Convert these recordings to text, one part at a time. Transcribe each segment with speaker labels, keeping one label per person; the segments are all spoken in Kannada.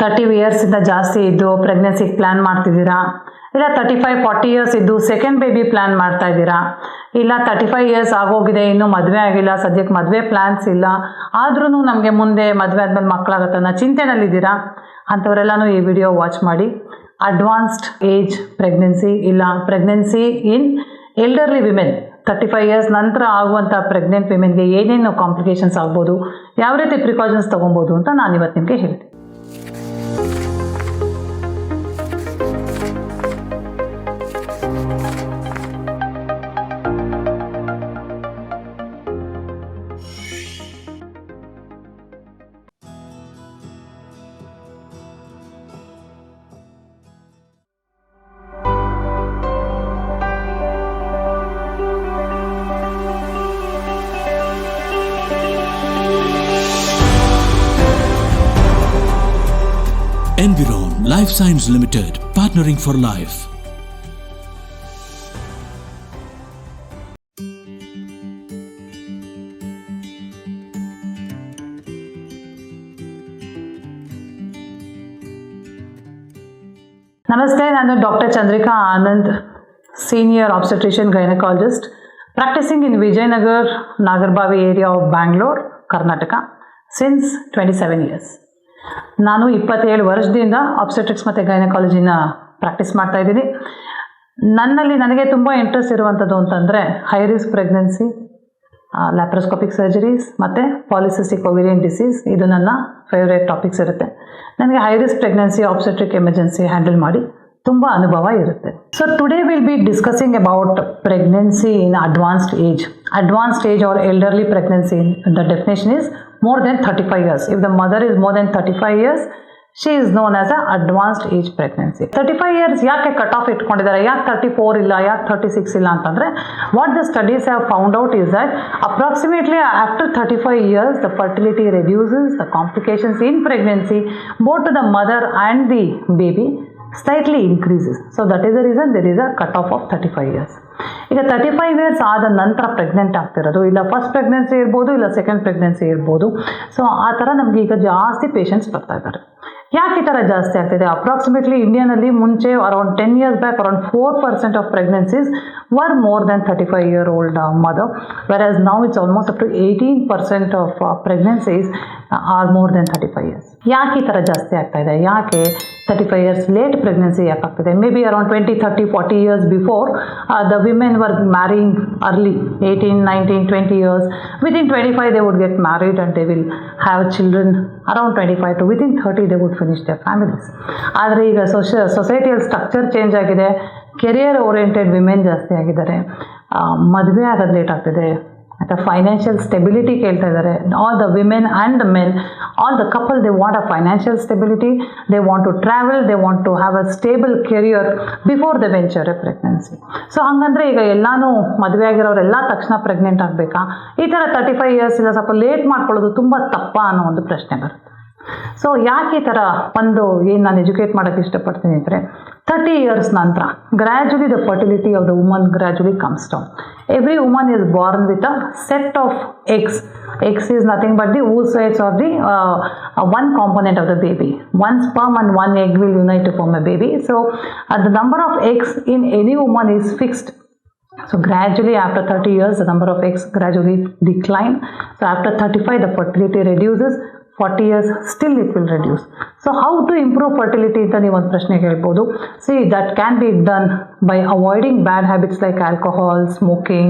Speaker 1: 30 ಇಯರ್ಸಿಂದ ಜಾಸ್ತಿ ಇದ್ದು ಪ್ರೆಗ್ನೆನ್ಸಿಗೆ ಪ್ಲ್ಯಾನ್ ಮಾಡ್ತಿದ್ದೀರಾ, ಇಲ್ಲ 35-40 ಇಯರ್ಸ್ ಇದ್ದು ಸೆಕೆಂಡ್ ಬೇಬಿ ಪ್ಲ್ಯಾನ್ ಮಾಡ್ತಾ ಇದ್ದೀರಾ, ಇಲ್ಲ 35 ಇಯರ್ಸ್ ಆಗೋಗಿದೆ ಇನ್ನೂ ಮದುವೆ ಆಗಿಲ್ಲ, ಸದ್ಯಕ್ಕೆ ಮದುವೆ ಪ್ಲ್ಯಾನ್ಸ್ ಇಲ್ಲ, ಆದ್ರೂ ನಮಗೆ ಮುಂದೆ ಮದುವೆ ಆದಮೇಲೆ ಮಕ್ಕಳಾಗತ್ತೆ ಅನ್ನೋ ಚಿಂತೆನಲ್ಲಿದ್ದೀರಾ, ಅಂಥವರೆಲ್ಲನೂ ಈ ವಿಡಿಯೋ ವಾಚ್ ಮಾಡಿ. ಅಡ್ವಾನ್ಸ್ಡ್ ಏಜ್ ಪ್ರೆಗ್ನೆನ್ಸಿ ಇಲ್ಲ ಪ್ರೆಗ್ನೆನ್ಸಿ ಇನ್ ಎಲ್ಡರ್ಲಿ ವಿಮೆನ್, 35 ಇಯರ್ಸ್ ನಂತರ ಆಗುವಂಥ ಪ್ರೆಗ್ನೆಂಟ್ ವಿಮೆನ್ಗೆ ಏನೇನು ಕಾಂಪ್ಲಿಕೇಶನ್ಸ್ ಆಗ್ಬೋದು, ಯಾವ ರೀತಿ ಪ್ರಿಕಾಷನ್ಸ್ ತೊಗೊಬೋದು ಅಂತ ನಾನು ಇವತ್ತು ನಿಮಗೆ ಹೇಳ್ತೀನಿ.
Speaker 2: Environ Life Science Limited, partnering for life.
Speaker 1: ನಮಸ್ತೆ, ನಾನು doctor Chandrika Anand, senior obstetrician gynaecologist, practising in Vijayanagar, Nagarbhavi area of Bangalore, Karnataka, since 27 years. ನಾನು 27 ವರ್ಷದಿಂದ ಆಬ್ಸ್ಟೆಟ್ರಿಕ್ಸ್ ಮತ್ತು ಗೈನಕಾಲಜಿನ ಪ್ರಾಕ್ಟೀಸ್ ಮಾಡ್ತಾ ಇದ್ದೀನಿ. ನನಗೆ ತುಂಬ ಇಂಟ್ರೆಸ್ಟ್ ಇರುವಂಥದ್ದು ಅಂತಂದರೆ high risk pregnancy, laparoscopic surgeries ಮತ್ತು ಪಾಲಿಸಿಸ್ಟಿಕ್ ಓವೇರಿಯನ್ ಡಿಸೀಸ್. ಇದು ನನ್ನ ಫೇವ್ರೇಟ್ ಟಾಪಿಕ್ಸ್ ಇರುತ್ತೆ. ನನಗೆ high risk pregnancy, obstetric emergency handle ಮಾಡಿ ತುಂಬ ಅನುಭವ ಇರುತ್ತೆ. So today will be discussing about pregnancy in advanced age. Advanced age or elderly pregnancy, the definition is more than 35 years. If the mother is more than 35 years, she is known as an advanced age pregnancy. 35 years ಯಾಕೆ ಕಟ್ ಆಫ್ ಇಟ್ಕೊಂಡಿದ್ದಾರೆ, ಯಾಕೆ 34 ಇಲ್ಲ, ಯಾಕೆ 36 ಇಲ್ಲ ಅಂತಂದರೆ, what the studies have found out is that approximately after 35 years the fertility reduces, the complications in pregnancy both to the mother and the baby slightly increases. So that is the reason there is a cut off of 35 years. ಈಗ 35 ಇಯರ್ಸ್ ಆದ ನಂತರ ಪ್ರೆಗ್ನೆಂಟ್ ಆಗ್ತಿರೋದು, ಇಲ್ಲ ಫಸ್ಟ್ ಪ್ರೆಗ್ನೆನ್ಸಿ ಇರ್ಬೋದು, ಇಲ್ಲ ಸೆಕೆಂಡ್ ಪ್ರೆಗ್ನೆನ್ಸಿ ಇರ್ಬೋದು. ಸೊ ಆ ಥರ ನಮಗೆ ಈಗ ಜಾಸ್ತಿ ಪೇಷಂಟ್ಸ್ ಬರ್ತಾ ಇದ್ದಾರೆ. ಯಾಕೆ ಈ ಥರ ಜಾಸ್ತಿ ಆಗ್ತಿದೆ? ಅಪ್ರಾಕ್ಸಿಮೇಟ್ಲಿ ಇಂಡಿಯಾನಲ್ಲಿ ಮುಂಚೆ around 10 years back around 4% of pregnancies var more than 35 year old mother, whereas now it's almost up to 18% of pregnancies are more than 35 years. ಯಾಕೆ ಈ ಥರ ಜಾಸ್ತಿ ಆಗ್ತಾ ಇದೆ? ಯಾಕೆ 35 years ಲೇಟ್ ಪ್ರೆಗ್ನೆನ್ಸಿ ಯಾಕೆ ಆಗ್ತಿದೆ? May be around 20, 30, 40 years before the women were marrying early, 18, 19, 20 years. Within 25 they would get married and they will have children. Around 25 to within 30 they would finish their families. ಆದರೆ ಈಗ ಸೊಸೈಟಿಯಲ್ ಸ್ಟ್ರಕ್ಚರ್ ಚೇಂಜ್ ಆಗಿದೆ, ಕೆರಿಯರ್ ಓರಿಯೆಂಟೆಡ್ ವಿಮೆನ್ ಜಾಸ್ತಿ ಆಗಿದ್ದಾರೆ, ಮದುವೆ ಆಗೋದು ಲೇಟ್ ಆಗ್ತಿದೆ, ಮತ್ತು ಫೈನಾನ್ಷಿಯಲ್ ಸ್ಟೆಬಿಲಿಟಿ ಕೇಳ್ತಾ ಇದ್ದಾರೆ. All the women and the men, all the couple, they want a financial stability, they want to travel, they want to have a stable career before the venture a pregnancy. So ಹಾಗಂದರೆ ಈಗ ಎಲ್ಲನೂ ಮದುವೆ ಆಗಿರೋರೆಲ್ಲ ತಕ್ಷಣ ಪ್ರೆಗ್ನೆಂಟ್ ಆಗಬೇಕಾ? ಈ ಥರ 35 years ಇಲ್ಲ ಸ್ವಲ್ಪ ಲೇಟ್ ಮಾಡ್ಕೊಳ್ಳೋದು ತುಂಬ ತಪ್ಪಾ ಅನ್ನೋ ಒಂದು ಪ್ರಶ್ನೆ ಬರುತ್ತೆ. ಸೊ ಯಾಕೆ ಈ ಥರ ಏನು ನಾನು ಎಜುಕೇಟ್ ಮಾಡೋಕ್ಕೆ ಇಷ್ಟಪಡ್ತೀನಿ ಅಂದರೆ, 30 years ನಂತರ gradually the fertility of the woman gradually comes down. Every woman is born with a set of eggs. Eggs is nothing but the oocytes of the one component of the baby. One sperm and one egg will unite to form a baby. So the number of eggs in any woman is fixed. So gradually after 30 years the number of eggs gradually decline. So after 35 the fertility reduces. 40 years still it will reduce. So how to improve fertility ಅಂತ ನೀವು ಒಂದು ಪ್ರಶ್ನೆ ಕೇಳ್ಬೋದು. See, that can be done by avoiding bad habits like alcohol, smoking,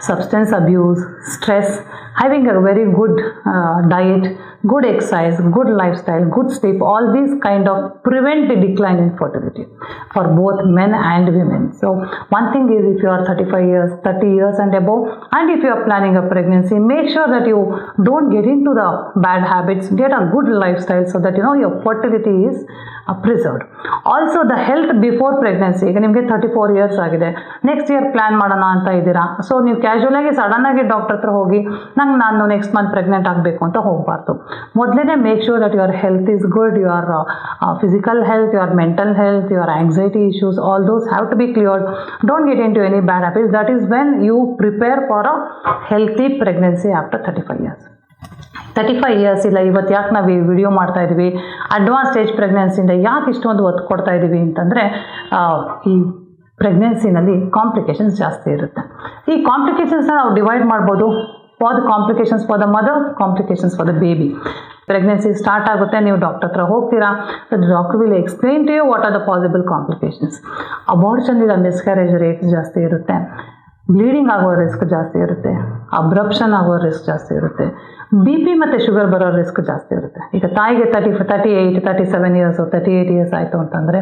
Speaker 1: substance abuse, stress, having a very good diet, good exercise, good lifestyle, good sleep. All these kind of prevent the decline in fertility for both men and women. So one thing is, if you are 35 years, 30 years and above, and if you are planning a pregnancy, make sure that you don't get into the bad habits. Get a good lifestyle so that your fertility is preserved. Also the health before pregnancy. ಈಗ ನಿಮಗೆ 34 years ಆಗಿದೆ, ನೆಕ್ಸ್ಟ್ ಇಯರ್ ಪ್ಲ್ಯಾನ್ ಮಾಡೋಣ ಅಂತ ಇದ್ದೀರಾ. ಸೊ ನೀವು ಕ್ಯಾಶುವಲ್ ಆಗಿ ಸಡನ್ ಆಗಿ ಡಾಕ್ಟರ್ ಹತ್ರ ಹೋಗಿ ನಾನು ನೆಕ್ಸ್ಟ್ ಮಂತ್ ಪ್ರೆಗ್ನೆಂಟ್ ಆಗಬೇಕು ಅಂತ ಹೋಗಬಾರ್ದು. ಮೊದಲೇ make sure that your health is good, your physical health, your mental health, your anxiety issues, all those have to be cleared. Don't get into any bad habits. That is when you prepare for a healthy pregnancy after 35 years. 35 years ಇಲ್ಲ, ಇವತ್ತು ಯಾಕೆ ನಾವು ಈ ವಿಡಿಯೋ ಮಾಡ್ತಾ ಇದ್ದೀವಿ, ಅಡ್ವಾನ್ಸ್ ಸ್ಟೇಜ್ ಪ್ರೆಗ್ನೆನ್ಸಿಯಿಂದ ಯಾಕೆ ಇಷ್ಟೊಂದು ಒತ್ತು ಕೊಡ್ತಾ ಇದ್ದೀವಿ ಅಂತಂದರೆ, ಈ ಪ್ರೆಗ್ನೆನ್ಸಿನಲ್ಲಿ ಕಾಂಪ್ಲಿಕೇಶನ್ಸ್ ಜಾಸ್ತಿ ಇರುತ್ತೆ. ಈ ಕಾಂಪ್ಲಿಕೇಶನ್ಸ್ನ ನಾವು ಡಿವೈಡ್ ಮಾಡ್ಬೋದು. For the complications for the mother, complications for the baby. Pregnancy start ಆಗುತ್ತೆ, ನೀವು ಡಾಕ್ಟರ್ ಹತ್ರ ಹೋಗ್ತೀರಾ, doctor will explain to you what are the possible complications. Abortion ಇಲ್ಲ, ಮಿಸ್ಕ್ಯಾರೇಜ್ ರೇಟ್ ಜಾಸ್ತಿ ಇರುತ್ತೆ, ಬ್ಲೀಡಿಂಗ್ ಆಗೋ ರಿಸ್ಕ್ ಜಾಸ್ತಿ ಇರುತ್ತೆ, ಅಬ್ರಪ್ಷನ್ ಆಗೋ ರಿಸ್ಕ್ ಜಾಸ್ತಿ ಇರುತ್ತೆ, BP ಮತ್ತು ಶುಗರ್ ಬರೋ ರಿಸ್ಕ್ ಜಾಸ್ತಿ ಇರುತ್ತೆ. ಈಗ ತಾಯಿಗೆ 38, 37 ಇಯರ್ಸು, 38 ಇಯರ್ಸ್ ಆಯಿತು ಅಂತಂದರೆ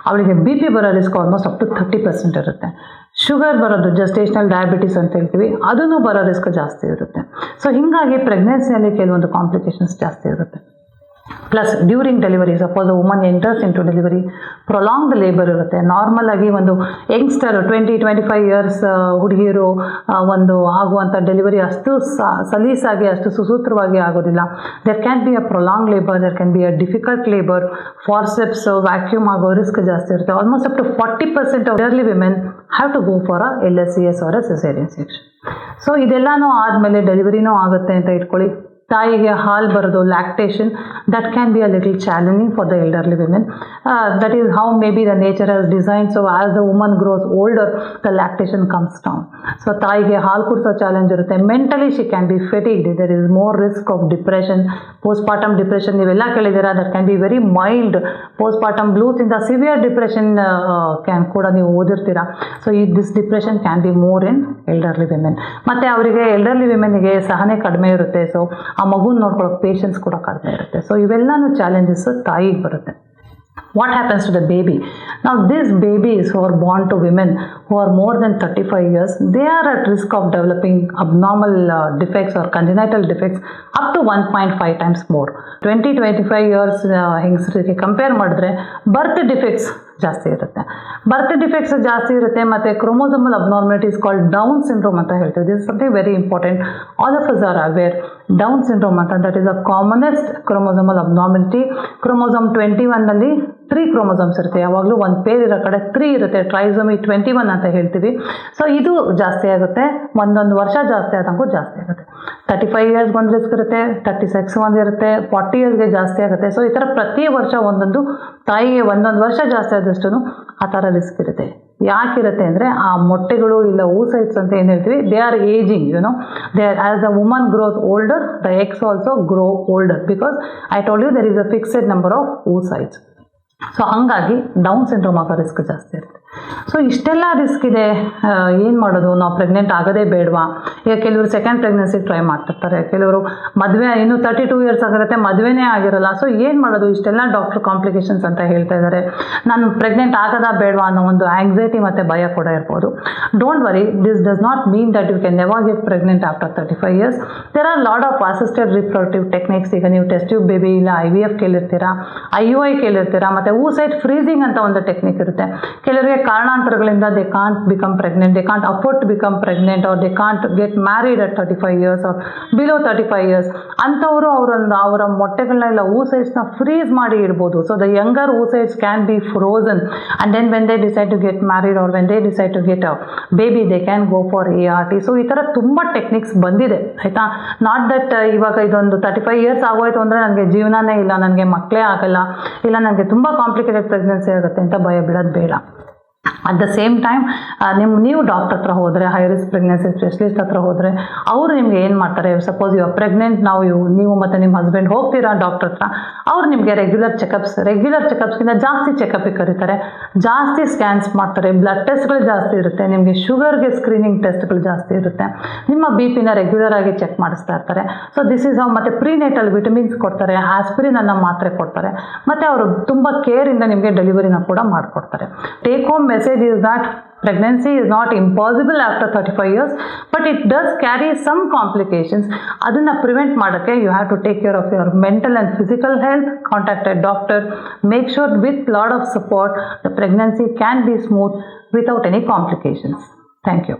Speaker 1: ಅವಳಿಗೆ BP ಬರೋ ರಿಸ್ಕ್ ಆಲ್ಮೋಸ್ಟ್ ಅಪ್ ಟು 30% ಇರುತ್ತೆ. ಶುಗರ್ ಬರೋದು, ಜಸ್ಟೇಷನಲ್ ಡಯಾಬಿಟಿಸ್ ಅಂತ ಹೇಳ್ತೀವಿ, ಅದೂ ಬರೋ ರಿಸ್ಕ್ ಜಾಸ್ತಿ ಇರುತ್ತೆ. ಸೊ ಹೀಗಾಗಿ ಪ್ರೆಗ್ನೆನ್ಸಿಯಲ್ಲಿ ಕೆಲವೊಂದು ಕಾಂಪ್ಲಿಕೇಶನ್ಸ್ ಜಾಸ್ತಿ ಇರುತ್ತೆ. Plus during delivery, suppose woman enters into delivery, prolonged labour ಇರುತ್ತೆ. ನಾರ್ಮಲ್ ಆಗಿ ಒಂದು ಯಂಗ್ಸ್ಟರ್ 20-25 ಇಯರ್ಸ್ ಹುಡುಗಿಯರು ಒಂದು ಆಗುವಂಥ ಡೆಲಿವರಿ ಅಷ್ಟು ಸಲೀಸಾಗಿ, ಅಷ್ಟು ಸುಸೂತ್ರವಾಗಿ ಆಗೋದಿಲ್ಲ. There can be a prolong labour, there can be a difficult labour, forceps, vacuum ಆಗೋ ರಿಸ್ಕ್ ಜಾಸ್ತಿ ಇರುತ್ತೆ. Almost up to 40% of early women have to go for a LSCS or a caesarean section. So ಇದೆಲ್ಲನೂ ಆದಮೇಲೆ ಡೆಲಿವರಿನೂ ಆಗುತ್ತೆ ಅಂತ ಇಟ್ಕೊಳ್ಳಿ. ತಾಯಿಗೆ ಹಾಲು ಬರೋದು, lactation, that can be a little challenging for the elderly women. That is how may be the nature has design. So as the woman grows older, the lactation comes down. So ತಾಯಿಗೆ ಹಾಲು ಕುಡಿಸೋ ಚಾಲೆಂಜ್ ಇರುತ್ತೆ. Mentally she can be fatigued, there is more risk of depression, postpartum depression ನೀವೆಲ್ಲ ಕೇಳಿದ್ದೀರಾ. That can be very mild. Postpartum blues ಇಂದ ಸಿವಿಯರ್ ಡಿಪ್ರೆಷನ್ ಕ್ಯಾನ್ ಕೂಡ ನೀವು ಓದಿರ್ತೀರಾ. So this depression can be more in elderly women. ಮತ್ತು ಅವರಿಗೆ ಎಲ್ಡರ್ಲಿ ವಿಮೆನ್ಗೆ ಸಹನೆ ಕಡಿಮೆ ಇರುತ್ತೆ. ಸೊ ಆ ಮಗುನ ನೋಡ್ಕೊಳ್ಳೋಕೆ ಪೇಷನ್ಸ್ ಕೂಡ ಕಡಿಮೆ ಇರುತ್ತೆ. ಸೊ ಇವೆಲ್ಲನೂ ಚಾಲೆಂಜಸ್ ತಾಯಿಗೆ ಬರುತ್ತೆ. What happens to the baby? Now these babies who are born to women who are more than 35 years, they are at risk of developing abnormal defects or congenital defects up to 1.5 times more. 20-25 years ಹೆಂಗಸರಿಗೆ ಕಂಪೇರ್ ಮಾಡಿದ್ರೆ ಬರ್ತ್ ಡಿಫೆಕ್ಟ್ಸ್ ಜಾಸ್ತಿ ಇರುತ್ತೆ. ಬರ್ತ್ ಡಿಫೆಕ್ಟ್ಸ್ ಜಾಸ್ತಿ ಇರುತ್ತೆ. ಮತ್ತು chromosomal abnormalities called Down syndrome ಅಂತ ಹೇಳ್ತೀವಿ. This is something very important. All of us are aware Down syndrome ಅಂತ, that is a commonest chromosomal abnormality. Chromosome 21ನಲ್ಲಿ 3 ಕ್ರೋಮೋಸೋಮ್ಸ್ ಇರುತ್ತೆ. ಯಾವಾಗಲೂ ಒಂದು ಪೇರ್ ಇರೋ ಕಡೆ 3 ಇರುತ್ತೆ. ಟ್ರೈಸೋಮಿ 21 ಅಂತ ಹೇಳ್ತೀವಿ. ಸೊ ಇದು ಜಾಸ್ತಿ ಆಗುತ್ತೆ. ಒಂದೊಂದು ವರ್ಷ ಜಾಸ್ತಿ ಆದಂಗೂ ಜಾಸ್ತಿ ಆಗುತ್ತೆ. 35 ಇಯರ್ಸ್ಗೆ ಒಂದು ರಿಸ್ಕ್ ಇರುತ್ತೆ, 36 ಒಂದು ಇರುತ್ತೆ, 40 ಇಯರ್ಸ್ಗೆ ಜಾಸ್ತಿ ಆಗುತ್ತೆ. ಸೊ ಈ ಥರ ಪ್ರತಿ ವರ್ಷ ಒಂದೊಂದು ತಾಯಿಗೆ ಒಂದೊಂದು ವರ್ಷ ಜಾಸ್ತಿ ಆದಷ್ಟು ಆ ಥರ ರಿಸ್ಕ್ ಇರುತ್ತೆ. ಯಾಕಿರುತ್ತೆ ಅಂದರೆ ಆ ಮೊಟ್ಟೆಗಳು ಇಲ್ಲ oocytes ಅಂತ ಏನು ಹೇಳ್ತೀವಿ, they are ageing, they are, as the woman grows older the eggs also grow older, because I told you there is a fixed number of oocytes. So ಹಾಗಾಗಿ ಡೌನ್ ಸಿಂಡ್ರೋಮ್ ಆಗೋ ರಿಸ್ಕ್ ಜಾಸ್ತಿ ಇರುತ್ತೆ. ಸೊ ಇಷ್ಟೆಲ್ಲ ರಿಸ್ಕ್ ಇದೆ, ಏನು ಮಾಡೋದು? ನಾವು ಪ್ರೆಗ್ನೆಂಟ್ ಆಗೋದೇ ಬೇಡವಾ? ಈಗ ಕೆಲವರು ಸೆಕೆಂಡ್ ಪ್ರೆಗ್ನೆನ್ಸಿಗೆ ಟ್ರೈ ಮಾಡ್ತಿರ್ತಾರೆ, ಕೆಲವರು ಮದುವೆ ಇನ್ನೂ 32 ಇಯರ್ಸ್ ಆಗಿರುತ್ತೆ, ಮದುವೆನೇ ಆಗಿರಲ್ಲ. ಸೊ ಏನು ಮಾಡೋದು? ಇಷ್ಟೆಲ್ಲ ಡಾಕ್ಟರ್ ಕಾಂಪ್ಲಿಕೇಶನ್ಸ್ ಅಂತ ಹೇಳ್ತಾ ಇದ್ದಾರೆ. ನಾನು ಪ್ರೆಗ್ನೆಂಟ್ ಆಗೋದಾ ಬೇಡವಾ ಅನ್ನೋ ಒಂದು ಆಂಗ್ಸೈಟಿ ಮತ್ತು ಭಯ ಕೂಡ ಇರ್ಬೋದು. Don't worry, this does not mean that you can never get pregnant after 35 years. There are lot of assisted reproductive techniques. ಈಗ ನೀವು ಟೆಸ್ಟ್ ಟ್ಯೂಬ್ ಬೇಬಿ ಇಲ್ಲ IVF ಕೇಳಿರ್ತೀರಾ, IUI ಕೇಳಿರ್ತೀರಾ, ಮತ್ತು oocyte ಫ್ರೀಸಿಂಗ್ ಅಂತ ಒಂದು ಟೆಕ್ನಿಕ್ ಇರುತ್ತೆ. ಕೆಲವರಿಗೆ ಕಾರಣಾಂತರಗಳಿಂದ they can't become pregnant, they can't afford to become pregnant, or they can't get married at 35 years or below 35 years. ಅಂಥವರು ಅವರ ಮೊಟ್ಟೆಗಳನ್ನ oocytesನ ಫ್ರೀಸ್ ಮಾಡಿ ಇಡ್ಬೋದು. So the younger oocytes can be frozen and then when they decide to get married or when they decide to get a baby they can go for ART. So ಈ ಥರ ತುಂಬ ಟೆಕ್ನಿಕ್ಸ್ ಬಂದಿದೆ, ಆಯಿತಾ. ನಾಟ್ ದಟ್ ಇವಾಗ ಇದೊಂದು 35 ಇಯರ್ಸ್ ಆಗೋಯ್ತು ಅಂದರೆ ನನಗೆ ಜೀವನನೇ ಇಲ್ಲ, ನನಗೆ ಮಕ್ಕಳೇ ಆಗಲ್ಲ, ಇಲ್ಲ ನನಗೆ ತುಂಬ ಕಾಂಪ್ಲಿಕೇಟೆಡ್ ಪ್ರೆಗ್ನೆನ್ಸಿ ಆಗುತ್ತೆ ಅಂತ ಭಯ ಬೀಳೋದು ಬೇಡ. ಅಟ್ ದ ಸೇಮ್ ಟೈಮ್ ನೀವು ಡಾಕ್ಟರ್ ಹತ್ರ ಹೋದರೆ, ಹೈ ರಿಸ್ಕ್ ಪ್ರೆಗ್ನೆನ್ಸಿ ಸ್ಪೆಷಲಿಸ್ಟ್ ಹತ್ರ ಹೋದರೆ ಅವರು ನಿಮಗೆ ಏನು ಮಾಡ್ತಾರೆ? ಸಪೋಸ್ ಇವಾಗ ಪ್ರೆಗ್ನೆಂಟ್ ನೀವು ಮತ್ತು ನಿಮ್ಮ ಹಸ್ಬೆಂಡ್ ಹೋಗ್ತೀರಾ ಡಾಕ್ಟರ್ ಹತ್ರ, ಅವ್ರು ನಿಮಗೆ ರೆಗ್ಯುಲರ್ ಚೆಕಪ್ಸ್ಗಿಂತ ಜಾಸ್ತಿ ಚೆಕಪ್ಪಿಗೆ ಕರೀತಾರೆ, ಜಾಸ್ತಿ ಸ್ಕ್ಯಾನ್ಸ್ ಮಾಡ್ತಾರೆ, ಬ್ಲಡ್ ಟೆಸ್ಟ್ಗಳು ಜಾಸ್ತಿ ಇರುತ್ತೆ, ನಿಮಗೆ ಶುಗರ್ಗೆ ಸ್ಕ್ರೀನಿಂಗ್ ಟೆಸ್ಟ್ಗಳು ಜಾಸ್ತಿ ಇರುತ್ತೆ, ನಿಮ್ಮ BP ನ ರೆಗ್ಯುಲರ್ ಆಗಿ ಚೆಕ್ ಮಾಡಿಸ್ತಾ ಇರ್ತಾರೆ. So this is how. ಮತ್ತು ಪ್ರೀನೇಟಲ್ ವಿಟಮಿನ್ಸ್ ಕೊಡ್ತಾರೆ, ಆಸ್ಪಿರಿನ್ ಅನ್ನೋ ಮಾತ್ರೆ ಕೊಡ್ತಾರೆ, ಮತ್ತು ಅವರು ತುಂಬ ಕೇರಿಂದ ನಿಮಗೆ ಡೆಲಿವರಿನ ಕೂಡ ಮಾಡಿಕೊಡ್ತಾರೆ. Take home message is that pregnancy is not impossible after 35 years, but it does carry some complications. Adana prevent madake you have to take care of your mental and physical health, contact a doctor, make sure with lot of support the pregnancy can be smooth without any complications. Thank you.